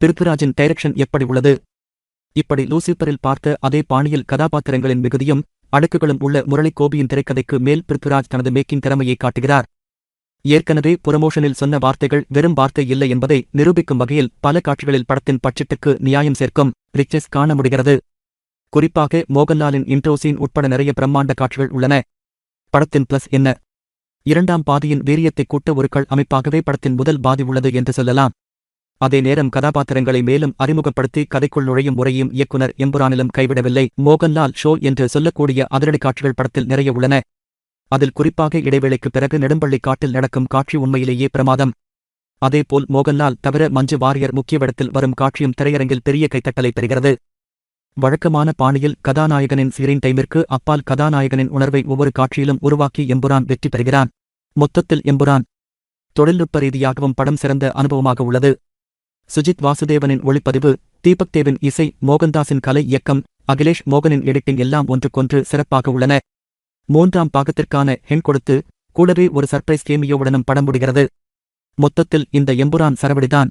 பிருத்விராஜின் direction எப்படி உள்ளது? இப்படி லூசிபரில் பார்த்த அதே பாணியில் கதாபாத்திரங்களின் மிகுதியும் அடுக்குகளும் உள்ள முரளி கோபியின் திரைக்கதைக்கு மேல் பிருத்விராஜ் தனது மேக்கிங் திறமையை காட்டுகிறார். ஏற்கனவே புரமோஷனில் சொன்ன வார்த்தைகள் வெறும் வார்த்தை இல்லை என்பதை நிரூபிக்கும் வகையில் பல காட்சிகளில் படத்தின் பட்ஜெட்டுக்கு நியாயம் சேர்க்கும் ரிச்சஸ் காண முடிகிறது. குறிப்பாக மோகன்லாலின் இன்ட்ரோ சீன் உட்பட நிறைய பிரம்மாண்ட காட்சிகள் உள்ளன. படத்தின் பிளஸ் என்ன? இரண்டாம் பாதியின் வீரியத்தை கூட்ட ஒரு கள் அமைப்பாகவே படத்தின் முதல் பாதி உள்ளது என்று சொல்லலாம். அதே நேரம் கதாபாத்திரங்களை மேலும் அறிமுகப்படுத்தி கதைக்குள் நுழையும் முறையும் இயக்குனர் எம்புரானிலும் கைவிடவில்லை. மோகன்லால் ஷோ என்று சொல்லக்கூடிய அதிரடி காட்சிகள் படத்தில் நிறைய உள்ளன. அதில் குறிப்பாக இடைவேளைக்குப் பிறகு நெடும்பள்ளி காட்டில் நடக்கும் காட்சி உண்மையிலேயே பிரமாதம். அதேபோல் மோகன்லால் தவிர மஞ்சு வாரியர் முக்கிய வேடத்தில் வரும் காட்சியும் திரையரங்கில் பெரிய கைத்தட்டலை பெறுகிறது. வழக்கமான பாணியில் கதாநாயகனின் ஸ்கிரீன் டைமிற்கு அப்பால் கதாநாயகனின் உணர்வை ஒவ்வொரு காட்சியிலும் உருவாக்கி எம்புரான் வெற்றி பெறுகிறான். மொத்தத்தில் எம்புரான் தொழில்நுட்ப ரீதியாகவும் படம் சிறந்த அனுபவமாக உள்ளது. சுஜித் வாசுதேவனின் ஒளிப்பதிவு, தீபக் தேவின் இசை, மோகன்தாஸின் கலை இயக்கம், அகிலேஷ் மோகனின் எடிட்டிங் எல்லாம் ஒன்றுக்கொன்று சிறப்பாக உள்ளன. மூன்றாம் பாகத்திற்கான ஹென் கொடுத்து கூடவே ஒரு சர்ப்ரைஸ் கேமியோவுடனும் படம் முடிகிறது. மொத்தத்தில் இந்த எம்புரான் சரவடிதான்.